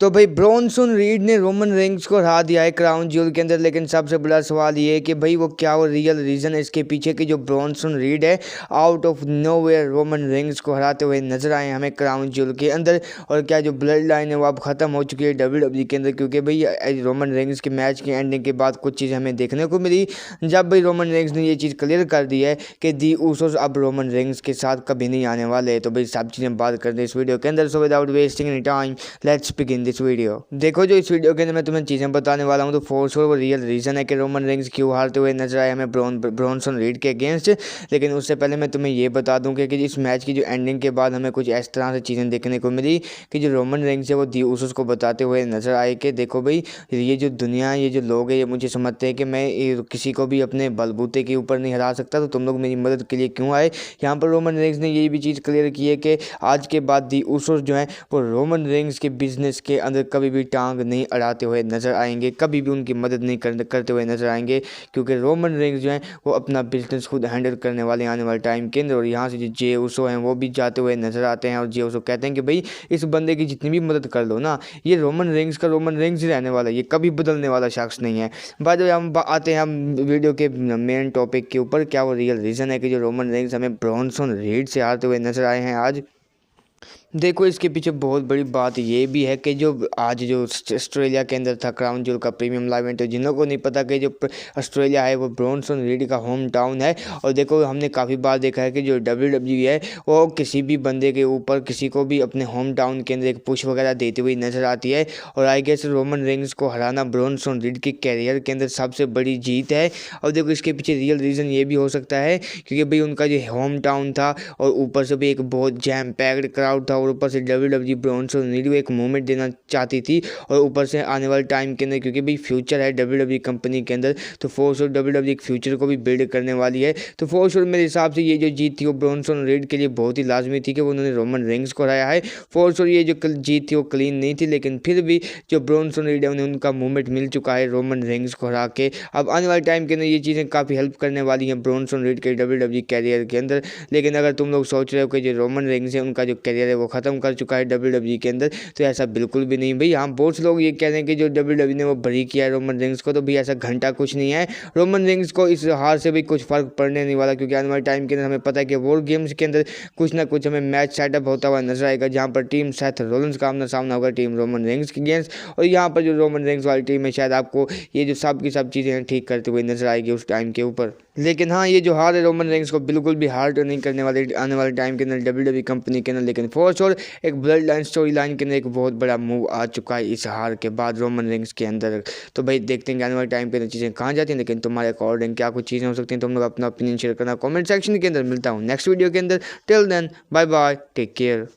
तो भाई Bronson read ने रोमन रेंग्स को हरा दिया है क्राउन ज्वेल के अंदर। लेकिन सबसे बड़ा सवाल ये है कि भाई वो क्या वो रियल रीज़न है इसके पीछे कि जो ब्रॉनसन रीड है out of nowhere Roman Reigns को हराते हुए नजर आए हमें क्राउन ज्वेल के अंदर। और क्या जो ब्लड लाइन है वो अब खत्म हो चुकी है WWE के अंदर, क्योंकि भाई रोमन रेंग्स के मैच की एंडिंग के बाद कुछ चीज़ हमें देखने को मिली जब भाई रोमन रेंग्स ने ये चीज़ क्लियर कर दी है कि दी ऊसोस अब रोमन रेंग्स के साथ कभी नहीं आने वाले। तो भाई सब चीज़ें बात करते हैं इस वीडियो के अंदर। So without wasting any time let's begin this video. देखो जो इस वीडियो के अंदर मैं तुम्हें चीज़ें बताने वाला हूँ तो फॉर श्योर वो रियल रीज़न है कि रोमन रेंग्स क्यों हारते हुए नजर आए हमें ब्रॉनसन रीड के अगेंस्ट। लेकिन उससे पहले मैं तुम्हें ये बता दूँ कि इस मैच की जो एंडिंग के बाद हमें कुछ इस तरह से चीज़ें देखने को मिली कि जो रोमन रेंग्स है वो दी ऊसोस को बताते हुए नजर आए कि देखो भाई ये जो दुनिया ये जो लोग हैं ये मुझे समझते हैं कि मैं किसी को भी अपने बलबूते के ऊपर नहीं हरा सकता, तो तुम लोग मेरी मदद के लिए क्यों आए। यहाँ पर रोमन रेंग्स ने ये भी चीज़ क्लियर की है कि आज के बाद दी ऊसोस जो है वो रोमन रेंग्स के बिजनेस के अंदर कभी भी टांग नहीं अड़ाते हुए नजर आएंगे, कभी भी उनकी मदद नहीं करते हुए नजर आएंगे, क्योंकि रोमन रेंग्स जो है वो अपना बिजनेस खुद हैंडल करने वाले आने वाले टाइम के अंदर। और यहाँ से जो जे उसो हैं वो भी जाते हुए नजर आते हैं और जे उसो कहते हैं कि भाई इस बंदे की जितनी भी मदद कर लो ना, ये रोमन रेंग्स का रोमन रेंग्स ही रहने वाला है, ये कभी बदलने वाला शख्स नहीं है। बाद में हम आते हैं हम वीडियो के मेन टॉपिक के ऊपर, क्या वो रियल रीज़न है कि जो रोमन रेंग्स हमें ब्रॉनसन रीड से हारते हुए नजर आए हैं आज। देखो इसके पीछे बहुत बड़ी बात ये भी है कि जो आज जो ऑस्ट्रेलिया के अंदर था क्राउन ज्वेल का प्रीमियम लाइव इवेंट, जिन्हों को नहीं पता कि जो ऑस्ट्रेलिया है वो ब्रॉनसन रीड का होम टाउन है। और देखो हमने काफ़ी बार देखा है कि जो WWE है वो किसी भी बंदे के ऊपर किसी को भी अपने होम टाउन के अंदर एक पुश वगैरह देती हुई नजर आती है। और आई गेस रोमन रेंग्स को हराना ब्रॉनसन रीड के कैरियर के अंदर सबसे बड़ी जीत है। और देखो इसके पीछे रियल रीज़न ये भी हो सकता है क्योंकि भाई उनका जो होम टाउन था और ऊपर से भी एक बहुत जैम पैक्ड क्राउड था और ऊपर से WWE ब्रॉनसन रीड को एक मूवमेंट देना चाहती थी। और ऊपर से आने वाले टाइम के अंदर क्योंकि भाई फ्यूचर है WWE कंपनी के अंदर, तो फोर श्योर WWE एक फ्यूचर को भी बिल्ड करने वाली है। तो फोर श्योर मेरे हिसाब से ये जो जीत थी वो ब्रॉनसन रीड के लिए बहुत ही लाजमी थी कि उन्होंने रोमन रेंग्स को हराया है। फोर श्योर ये जो जीत थी वो क्लीन नहीं थी, लेकिन फिर भी जो ब्रॉनसन रीड है उन्हें उनका मूवमेंट मिल चुका है रोमन रेंग्स को हरा के। अब आने वाले टाइम के अंदर ये चीज़ें काफ़ी हेल्प करने वाली हैं ब्रॉनसन रीड के WWE कैरियर के अंदर। लेकिन अगर तुम लोग सोच रहे हो कि जो रोमन रेंग्स है उनका जो कैरियर है वो ख़त्म कर चुका है WWE के अंदर, तो ऐसा बिल्कुल भी नहीं भाई। हाँ बहुत से लोग ये कह रहे हैं कि जो WWE ने वो बरी किया है रोमन रेंग्स को, तो भाई ऐसा घंटा कुछ नहीं है। रोमन रेंग्स को इस हार से भी कुछ फर्क पड़ने नहीं वाला, क्योंकि आने वाले टाइम के अंदर हमें पता है कि वॉर गेम्स के अंदर कुछ ना कुछ हमें मैच सेटअप होता हुआ नजर आएगा, जहाँ पर टीम सेथ रोलिंस का आमना सामना होगा टीम रोमन रेंग्स के अगेंस्ट। और यहाँ पर जो रोमन रेंग्स वाली टीम है शायद आपको ये जो सब की सब चीज़ें ठीक करते हुए नजर आएगी उस टाइम के ऊपर। लेकिन हाँ ये जो हार है रोमन रेंग्स को बिल्कुल भी हार तो नहीं करने वाले आने वाले टाइम के अंदर WWE कंपनी के अंदर। लेकिन फॉर श्योर एक ब्लड लाइन स्टोरी लाइन के अंदर एक बहुत बड़ा मूव आ चुका है इस हार के बाद रोमन रेंग्स के अंदर। तो भाई देखते हैं आने वाले टाइम के अंदर चीज़ें कहाँ जाती हैं, लेकिन तुम्हारे अकॉर्डिंग क्या कुछ चीज़ें हो सकती हैं, तुम लोग अपना ओपिनियन शेयर करना कमेंट सेक्शन के अंदर। मिलता हूँ नेक्स्ट वीडियो के अंदर। Till then bye bye, take care.